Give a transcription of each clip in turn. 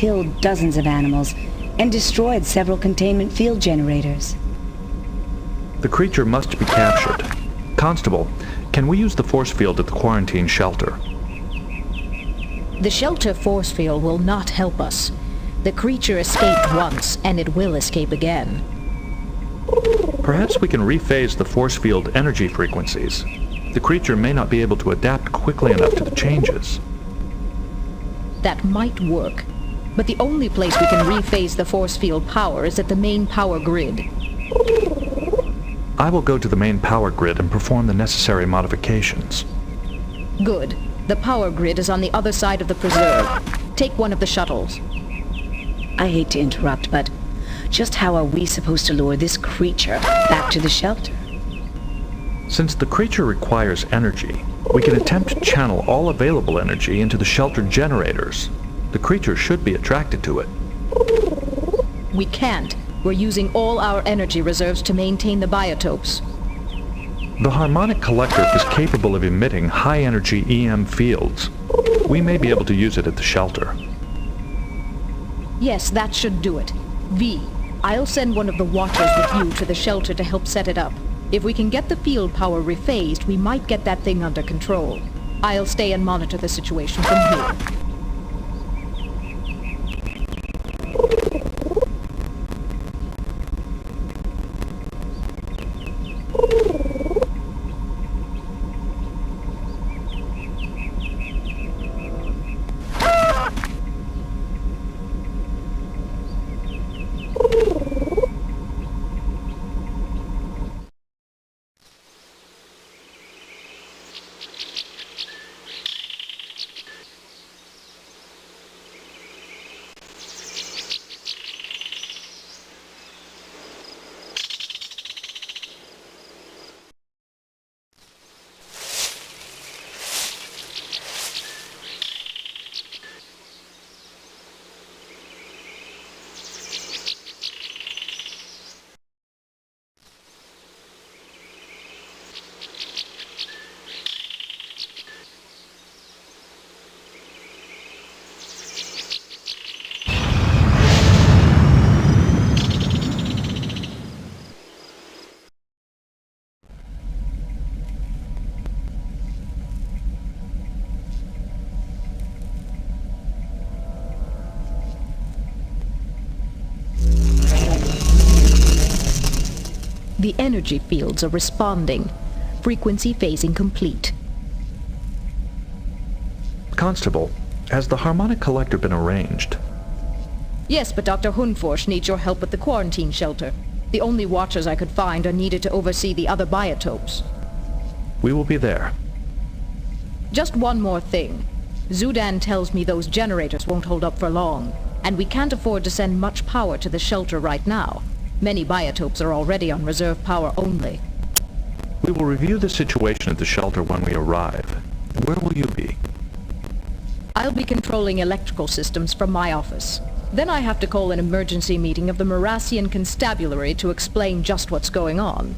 killed dozens of animals and destroyed several containment field generators. The creature must be captured. Constable, can we use the force field at the quarantine shelter? The shelter force field will not help us. The creature escaped once, and it will escape again. Perhaps we can rephase the force field energy frequencies. The creature may not be able to adapt quickly enough to the changes. That might work, but the only place we can rephase the force field power is at the main power grid. I will go to the main power grid and perform the necessary modifications. Good. The power grid is on the other side of the preserve. Take one of the shuttles. I hate to interrupt, but just how are we supposed to lure this creature back to the shelter? Since the creature requires energy, we can attempt to channel all available energy into the shelter generators. The creature should be attracted to it. We can't. We're using all our energy reserves to maintain the biotopes. The harmonic collector is capable of emitting high-energy EM fields. We may be able to use it at the shelter. Yes, that should do it. V, I'll send one of the Watchers with you to the shelter to help set it up. If we can get the field power rephased, we might get that thing under control. I'll stay and monitor the situation from here. The energy fields are responding. Frequency phasing complete. Constable, has the harmonic collector been arranged? Yes, but Dr. Hunforsh needs your help with the quarantine shelter. The only Watchers I could find are needed to oversee the other biotopes. We will be there. Just one more thing. Zudan tells me those generators won't hold up for long, and we can't afford to send much power to the shelter right now. Many biotopes are already on reserve power only. We will review the situation at the shelter when we arrive. Where will you be? I'll be controlling electrical systems from my office. Then I have to call an emergency meeting of the Merassian Constabulary to explain just what's going on.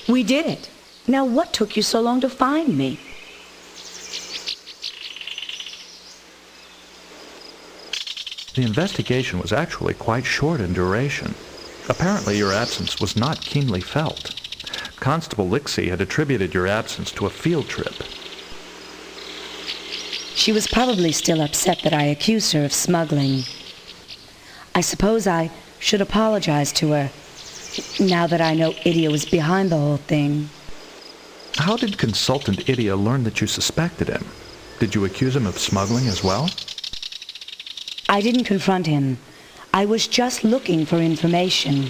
We did it. Now what took you so long to find me? The investigation was actually quite short in duration. Apparently your absence was not keenly felt. Constable Lixie had attributed your absence to a field trip. She was probably still upset that I accused her of smuggling. I suppose I should apologize to her, now that I know Idia was behind the whole thing. How did Consultant Idia learn that you suspected him? Did you accuse him of smuggling as well? I didn't confront him. I was just looking for information.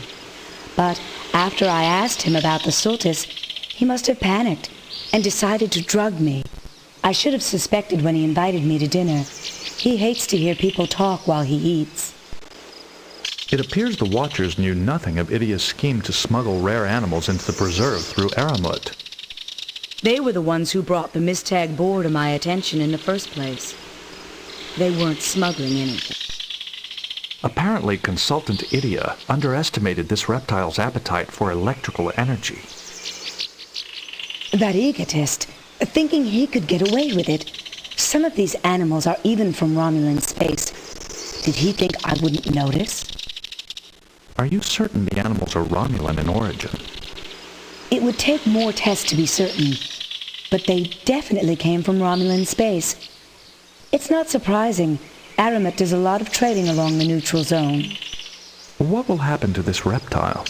But after I asked him about the Sultas, he must have panicked and decided to drug me. I should have suspected when he invited me to dinner. He hates to hear people talk while he eats. It appears the Watchers knew nothing of Idia's scheme to smuggle rare animals into the preserve through Aramut. They were the ones who brought the Mistag boar to my attention in the first place. They weren't smuggling anything. Apparently, Consultant Idia underestimated this reptile's appetite for electrical energy. That egotist, thinking he could get away with it. Some of these animals are even from Romulan space. Did he think I wouldn't notice? Are you certain the animals are Romulan in origin? It would take more tests to be certain, but they definitely came from Romulan space. It's not surprising. Aramut does a lot of trading along the neutral zone. What will happen to this reptile?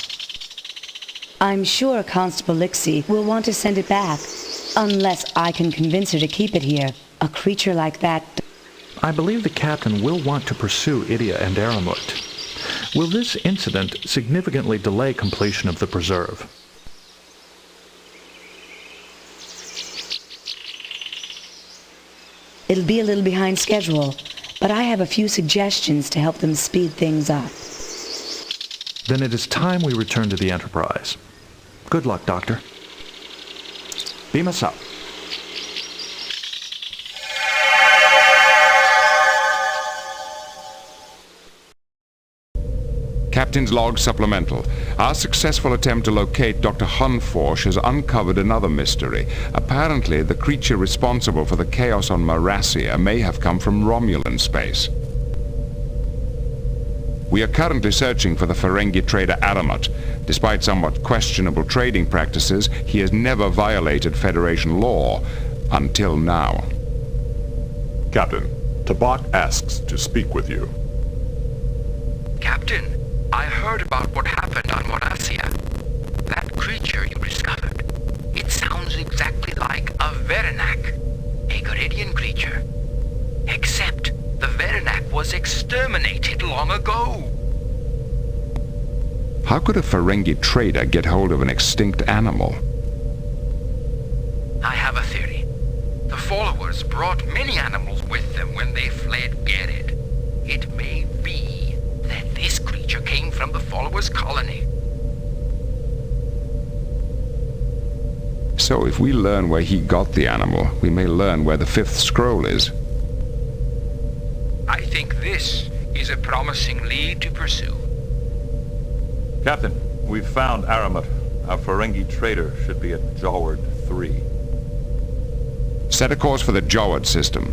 I'm sure Constable Lixie will want to send it back, unless I can convince her to keep it here. A creature like that... I believe the captain will want to pursue Idia and Aramut. Will this incident significantly delay completion of the preserve? It'll be a little behind schedule, but I have a few suggestions to help them speed things up. Then it is time we return to the Enterprise. Good luck, Doctor. Beam us up. Captain's Log Supplemental. Our successful attempt to locate Dr. Hunforsh has uncovered another mystery. Apparently, the creature responsible for the chaos on Marassia may have come from Romulan space. We are currently searching for the Ferengi trader Aramut. Despite somewhat questionable trading practices, he has never violated Federation law. Until now. Captain, Tabak asks to speak with you. Captain, I heard about what happened on Marassia. That creature you discovered. It sounds exactly like a Verenak, a Garidian creature. Except the Verenak was exterminated long ago. How could a Ferengi trader get hold of an extinct animal? I have a theory. The followers brought many animals with them when they fled Gerid. It may be that this creature came from the followers' colony. So if we learn where he got the animal, we may learn where the fifth scroll is. I think this is a promising lead to pursue. Captain, we've found Aramut. Our Ferengi trader should be at Jaward 3. Set a course for the Jawad system.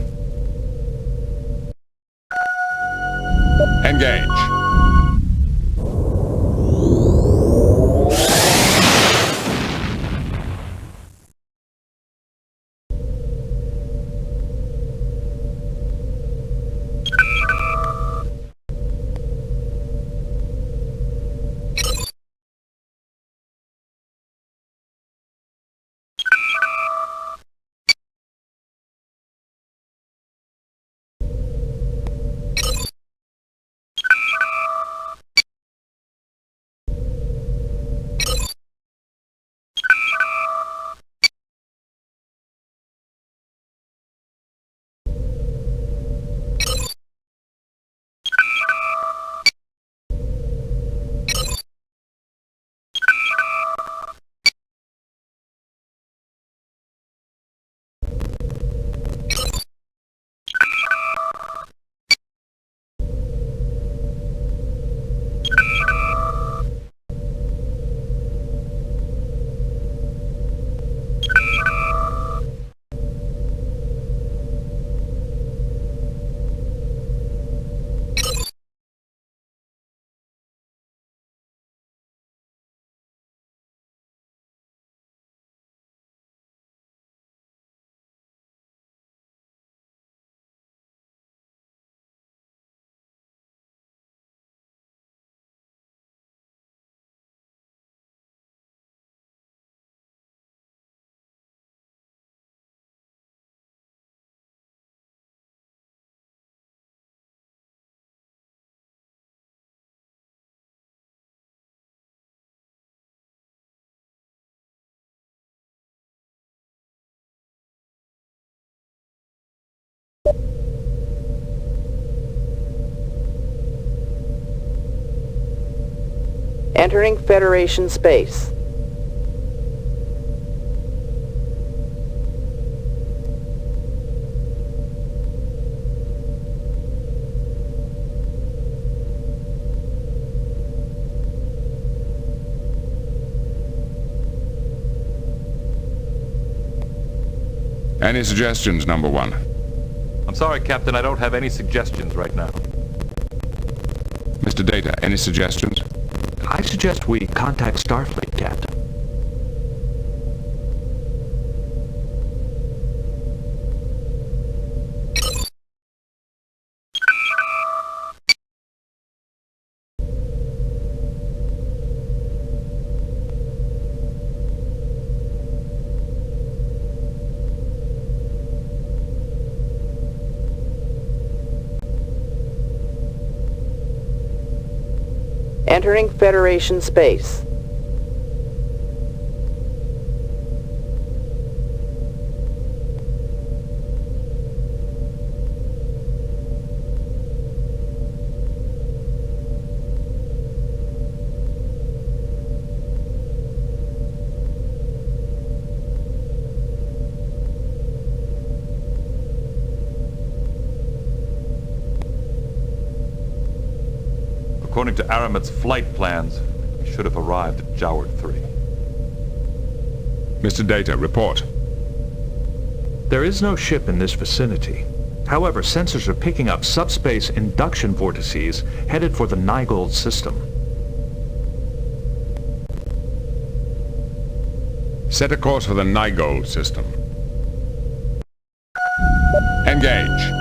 Engage. Entering Federation space. Any suggestions, number one? I'm sorry, Captain, I don't have any suggestions right now. Mr. Data, any suggestions? I suggest we contact Starfleet, Captain. Entering Federation space. According to Aramit's flight plans, we should have arrived at Joward 3. Mr. Data, report. There is no ship in this vicinity. However, sensors are picking up subspace induction vortices headed for the Nygold system. Set a course for the Nygold system. Engage.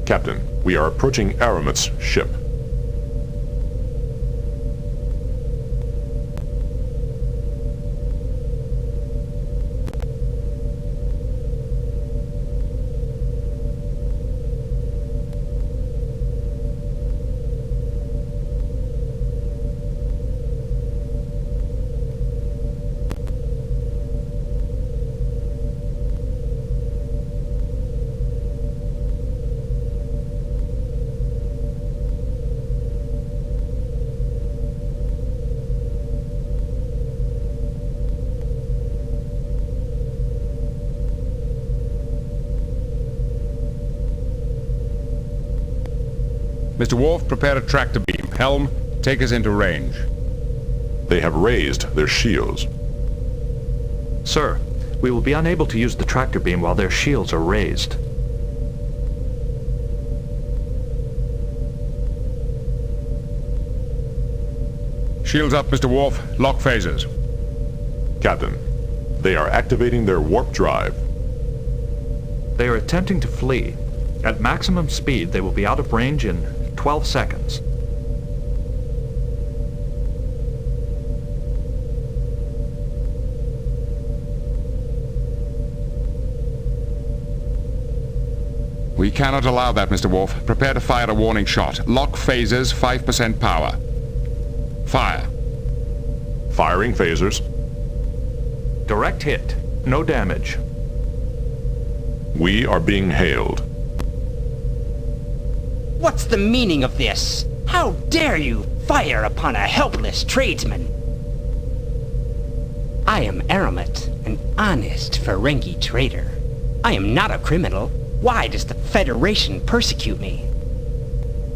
Captain, we are approaching Aramit's ship. Mr. Worf, prepare a tractor beam. Helm, take us into range. They have raised their shields. Sir, we will be unable to use the tractor beam while their shields are raised. Shields up, Mr. Worf. Lock phasers. Captain, they are activating their warp drive. They are attempting to flee. At maximum speed, they will be out of range in 12 seconds. We cannot allow that, Mr. Worf. Prepare to fire a warning shot. Lock phasers, 5% power. Fire. Firing phasers. Direct hit. No damage. We are being hailed. What's the meaning of this? How dare you fire upon a helpless tradesman? I am Aramat, an honest Ferengi trader. I am not a criminal. Why does the Federation persecute me?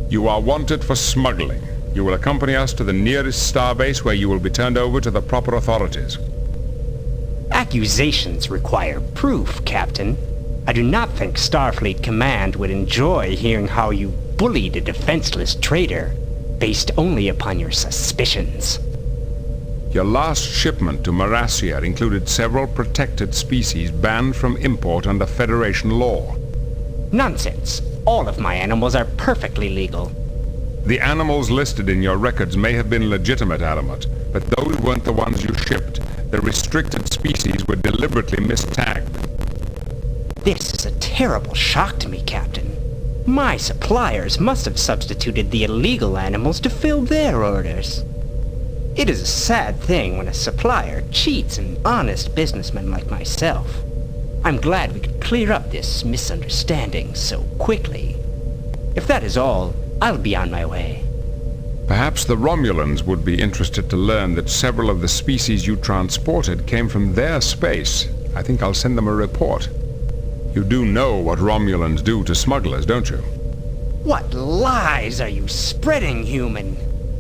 You are wanted for smuggling. You will accompany us to the nearest starbase where you will be turned over to the proper authorities. Accusations require proof, Captain. I do not think Starfleet Command would enjoy hearing how you bullied a defenseless traitor, based only upon your suspicions. Your last shipment to Marassia included several protected species banned from import under Federation law. Nonsense. All of my animals are perfectly legal. The animals listed in your records may have been legitimate, Aramut, but those weren't the ones you shipped. The restricted species were deliberately mistagged. This is a terrible shock to me, Captain. My suppliers must have substituted the illegal animals to fill their orders. It is a sad thing when a supplier cheats an honest businessman like myself. I'm glad we could clear up this misunderstanding so quickly. If that is all, I'll be on my way. Perhaps the Romulans would be interested to learn that several of the species you transported came from their space. I think I'll send them a report. You do know what Romulans do to smugglers, don't you? What lies are you spreading, human?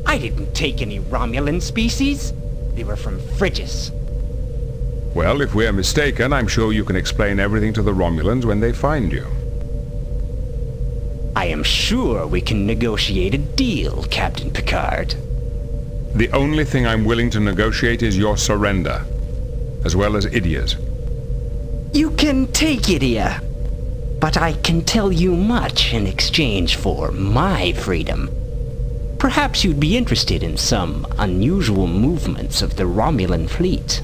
I didn't take any Romulan species. They were from Frigis. Well, if we're mistaken, I'm sure you can explain everything to the Romulans when they find you. I am sure we can negotiate a deal, Captain Picard. The only thing I'm willing to negotiate is your surrender, as well as Idia's. You can take Idia, but I can tell you much in exchange for my freedom. Perhaps you'd be interested in some unusual movements of the Romulan fleet.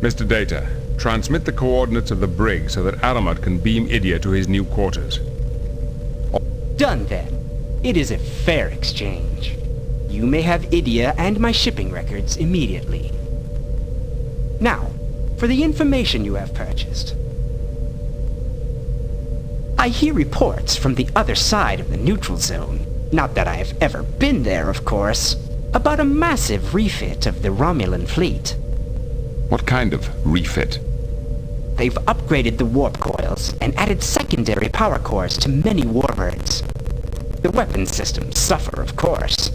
Mr. Data, transmit the coordinates of the brig so that Aramut can beam Idia to his new quarters. Done then. It is a fair exchange. You may have Idia and my shipping records immediately. Now, for the information you have purchased. I hear reports from the other side of the neutral zone, not that I have ever been there, of course, about a massive refit of the Romulan fleet. What kind of refit? They've upgraded the warp coils and added secondary power cores to many warbirds. The weapon systems suffer, of course.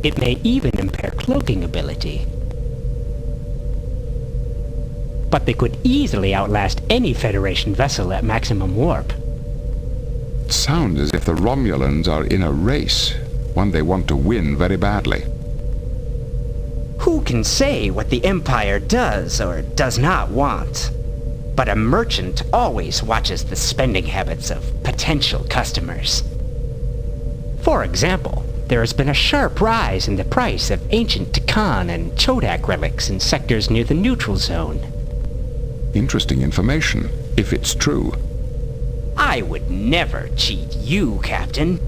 It may even impair cloaking ability. But they could easily outlast any Federation vessel at maximum warp. It sounds as if the Romulans are in a race, one they want to win very badly. Who can say what the Empire does or does not want? But a merchant always watches the spending habits of potential customers. For example, there has been a sharp rise in the price of ancient Tikan and Chodak relics in sectors near the neutral zone. Interesting information, if it's true. I would never cheat you, Captain.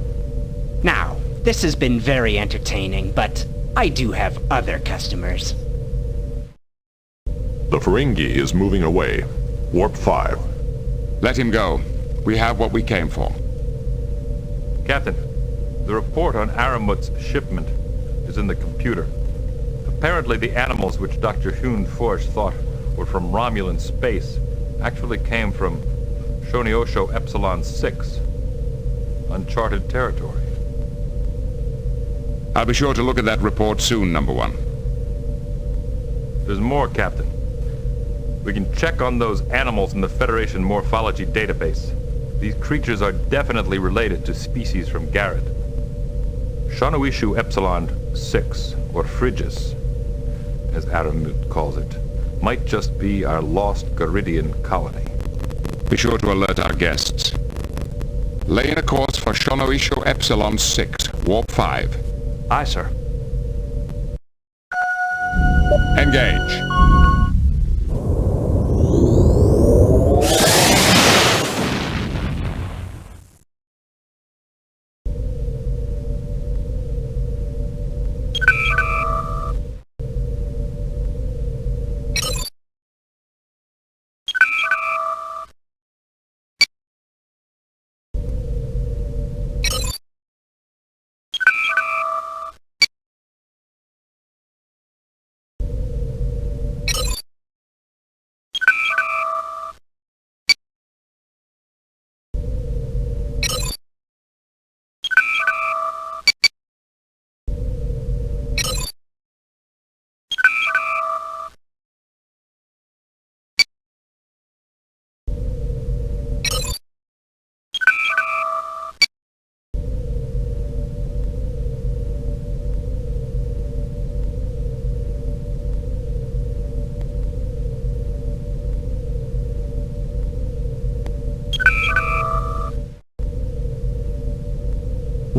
Now, this has been very entertaining, but I do have other customers. The Ferengi is moving away. Warp 5. Let him go. We have what we came for. Captain, the report on Aramut's shipment is in the computer. Apparently the animals which Dr. Hune Forge thought were from Romulan space actually came from Shoniosho Epsilon 6, uncharted territory. I'll be sure to look at that report soon, Number One. There's more, Captain. We can check on those animals in the Federation morphology database. These creatures are definitely related to species from Garrett. Shanoishu Epsilon 6, or Frigis, as Aramut calls it, might just be our lost Garidian colony. Be sure to alert our guests. Lay in a course for Shanoisho Epsilon 6, Warp 5. Aye, sir. Engage.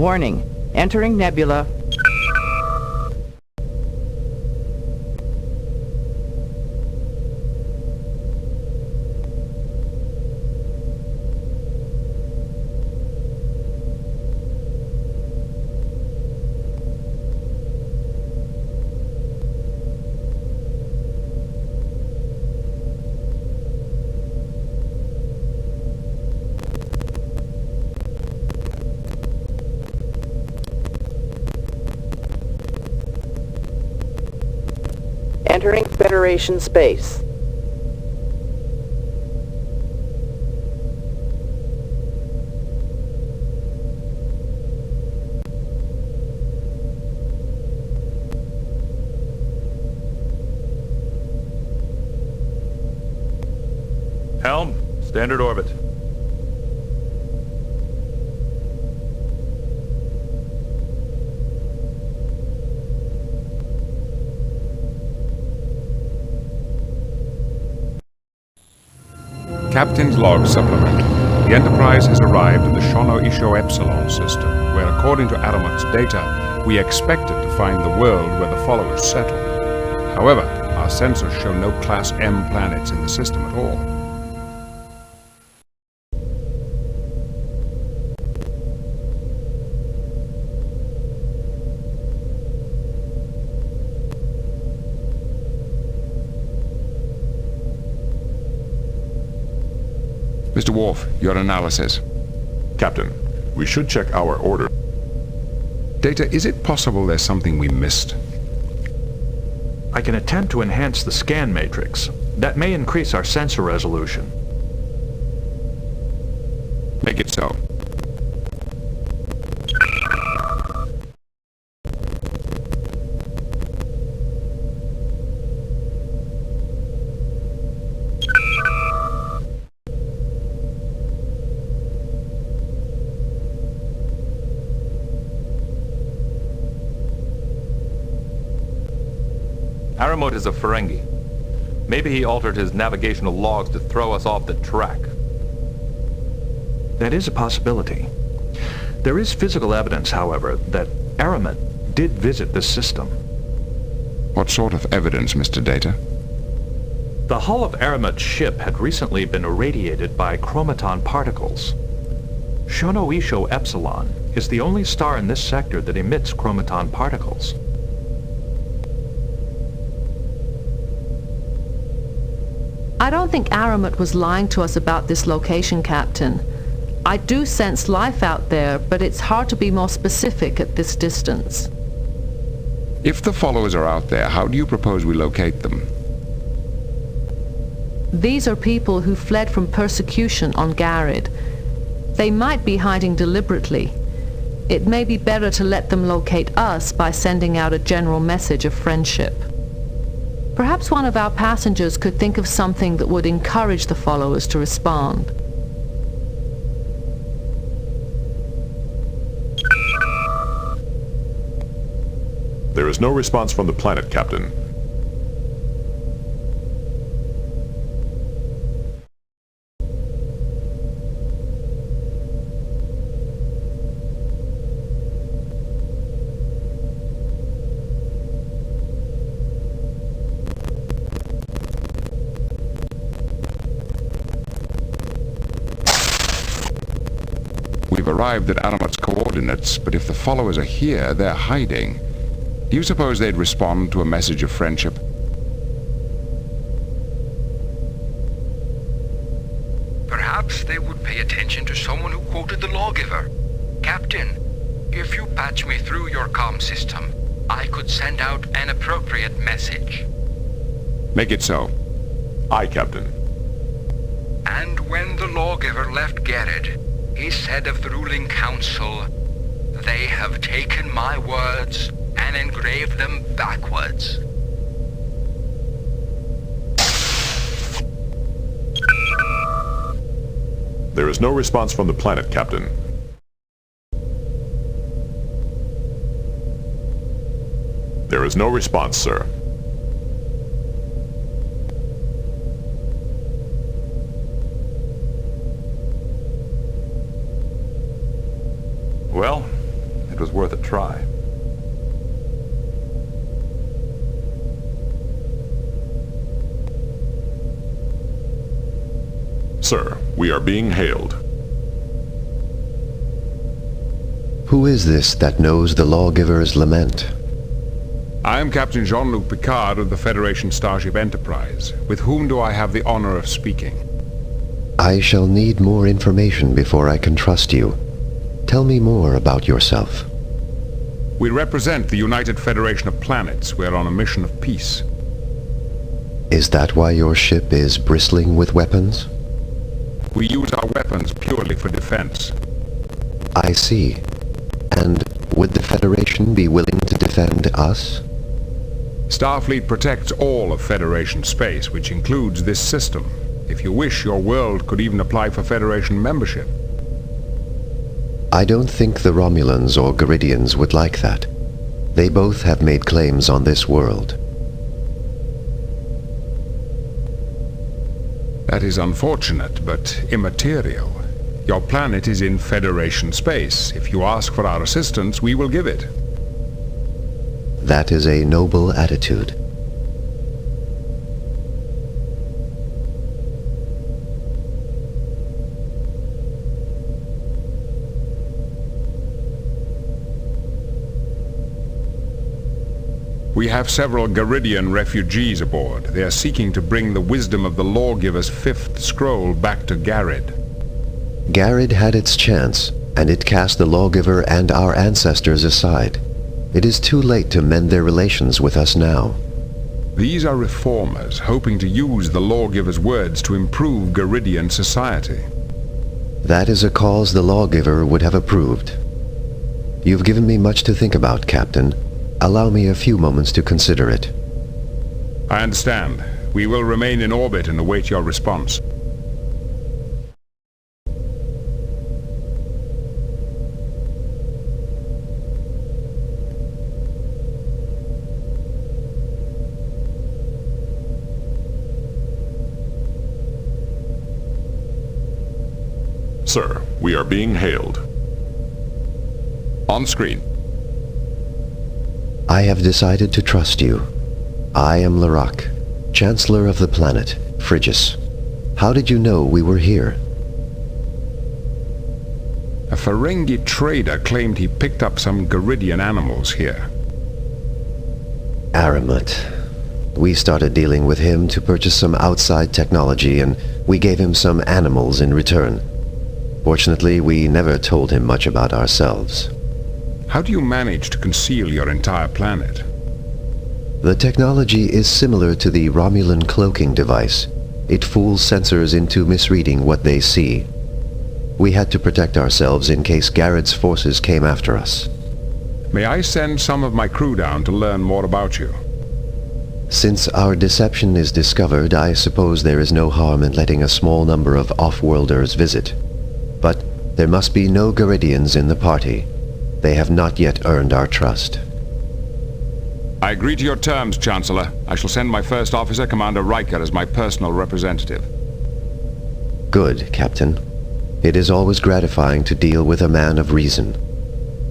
Warning. Entering nebula. Entering Federation space. Helm, standard orbit. Captain's log supplemental. The Enterprise has arrived at the Shono Isho Epsilon system, where according to Aramut's data, we expected to find the world where the followers settled. However, our sensors show no Class M planets in the system at all. Mr. Worf, your analysis. Captain, we should check our order. Data, is it possible there's something we missed? I can attempt to enhance the scan matrix. That may increase our sensor resolution. Make it so. Aramut is a Ferengi. Maybe he altered his navigational logs to throw us off the track. That is a possibility. There is physical evidence, however, that Aramut did visit this system. What sort of evidence, Mr. Data? The hull of Aramut's ship had recently been irradiated by chromaton particles. Shono Isho Epsilon is the only star in this sector that emits chromaton particles. I don't think Aramut was lying to us about this location, Captain. I do sense life out there, but it's hard to be more specific at this distance. If the followers are out there, how do you propose we locate them? These are people who fled from persecution on Garrett. They might be hiding deliberately. It may be better to let them locate us by sending out a general message of friendship. Perhaps one of our passengers could think of something that would encourage the followers to respond. There is no response from the planet, Captain. We've arrived at Aramut's coordinates, but if the followers are here, they're hiding. Do you suppose they'd respond to a message of friendship? Perhaps they would pay attention to someone who quoted the lawgiver. Captain, if you patch me through your comm system, I could send out an appropriate message. Make it so. Aye, Captain. And when the lawgiver left Garrett, he said of the ruling council, "They have taken my words and engraved them backwards." There is no response from the planet, Captain. There is no response, sir. Well, worth a try. Sir, we are being hailed. Who is this that knows the lawgiver's lament? I am Captain Jean-Luc Picard of the Federation Starship Enterprise. With whom do I have the honor of speaking? I shall need more information before I can trust you. Tell me more about yourself. We represent the United Federation of Planets. We are on a mission of peace. Is that why your ship is bristling with weapons? We use our weapons purely for defense. I see. And would the Federation be willing to defend us? Starfleet protects all of Federation space, which includes this system. If you wish, your world could even apply for Federation membership. I don't think the Romulans or Garidians would like that. They both have made claims on this world. That is unfortunate, but immaterial. Your planet is in Federation space. If you ask for our assistance, we will give it. That is a noble attitude. We have several Garidian refugees aboard. They are seeking to bring the wisdom of the lawgiver's fifth scroll back to Garrett. Garrett had its chance, and it cast the lawgiver and our ancestors aside. It is too late to mend their relations with us now. These are reformers, hoping to use the lawgiver's words to improve Garidian society. That is a cause the lawgiver would have approved. You've given me much to think about, Captain. Allow me a few moments to consider it. I understand. We will remain in orbit and await your response. Sir, we are being hailed. On screen. I have decided to trust you. I am Larac, Chancellor of the planet, Phrygia. How did you know we were here? A Ferengi trader claimed he picked up some Garidian animals here. Aramat. We started dealing with him to purchase some outside technology, and we gave him some animals in return. Fortunately, we never told him much about ourselves. How do you manage to conceal your entire planet? The technology is similar to the Romulan cloaking device. It fools sensors into misreading what they see. We had to protect ourselves in case Garrett's forces came after us. May I send some of my crew down to learn more about you? Since our deception is discovered, I suppose there is no harm in letting a small number of off-worlders visit. But there must be no Garidians in the party. They have not yet earned our trust. I agree to your terms, Chancellor. I shall send my first officer, Commander Riker, as my personal representative. Good, Captain. It is always gratifying to deal with a man of reason.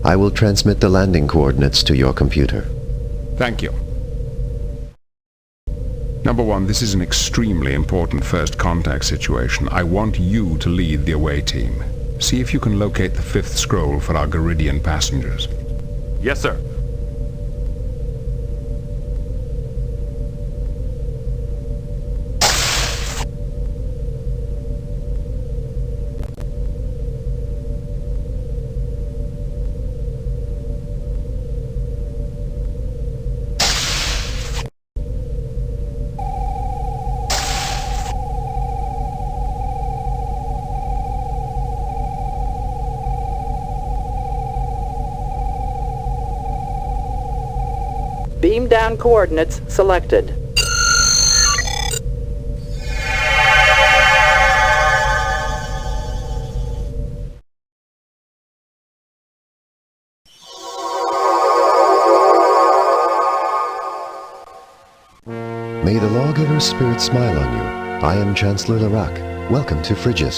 I will transmit the landing coordinates to your computer. Thank you. Number one, this is an extremely important first contact situation. I want you to lead the away team. See if you can locate the fifth scroll for our Garidian passengers. Yes, sir. Beam down coordinates selected. May the lawgiver's spirit smile on you. I am Chancellor Larac. Welcome to Phrygia.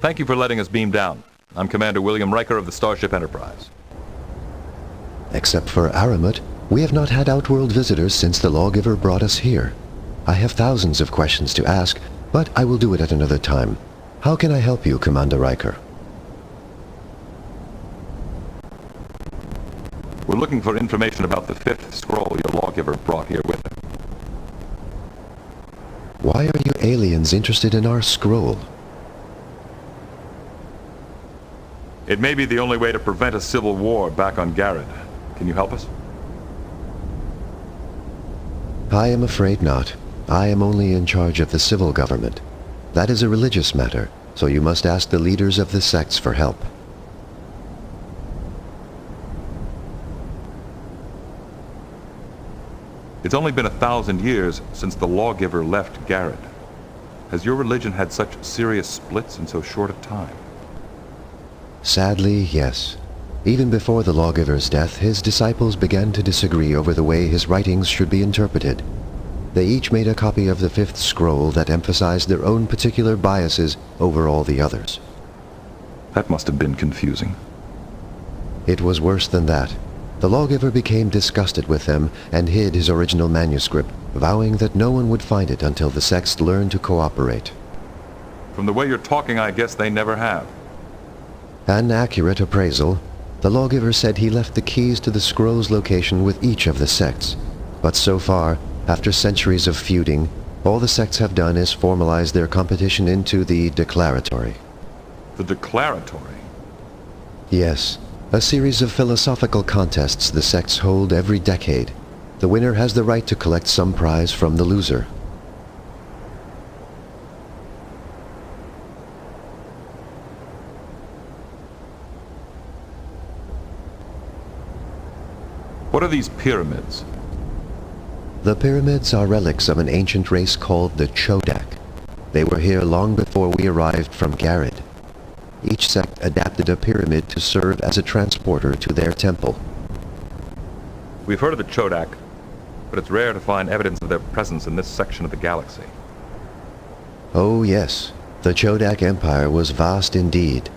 Thank you for letting us beam down. I'm Commander William Riker of the Starship Enterprise. Except for Aramut, we have not had outworld visitors since the lawgiver brought us here. I have thousands of questions to ask, but I will do it at another time. How can I help you, Commander Riker? We're looking for information about the fifth scroll your lawgiver brought here with him. Why are you aliens interested in our scroll? It may be the only way to prevent a civil war back on Garrett. Can you help us? I am afraid not. I am only in charge of the civil government. That is a religious matter, so you must ask the leaders of the sects for help. It's only been 1,000 years since the lawgiver left Garrett. Has your religion had such serious splits in so short a time? Sadly, yes. Even before the lawgiver's death, his disciples began to disagree over the way his writings should be interpreted. They each made a copy of the fifth scroll that emphasized their own particular biases over all the others. That must have been confusing. It was worse than that. The lawgiver became disgusted with them and hid his original manuscript, vowing that no one would find it until the sects learned to cooperate. From the way you're talking, I guess they never have. An accurate appraisal. The lawgiver said he left the keys to the scroll's location with each of the sects. But so far, after centuries of feuding, all the sects have done is formalize their competition into the declaratory. The declaratory? Yes. A series of philosophical contests the sects hold every decade. The winner has the right to collect some prize from the loser. What are these pyramids? The pyramids are relics of an ancient race called the Chodak. They were here long before we arrived from Garrett. Each sect adapted a pyramid to serve as a transporter to their temple. We've heard of the Chodak, but it's rare to find evidence of their presence in this section of the galaxy. Oh yes, the Chodak Empire was vast indeed.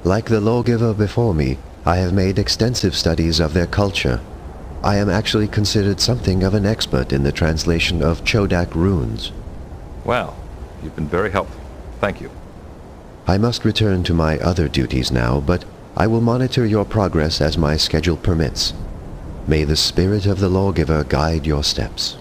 Like the lawgiver before me, I have made extensive studies of their culture. I am actually considered something of an expert in the translation of Chodak runes. Well, you've been very helpful. Thank you. I must return to my other duties now, but I will monitor your progress as my schedule permits. May the spirit of the lawgiver guide your steps.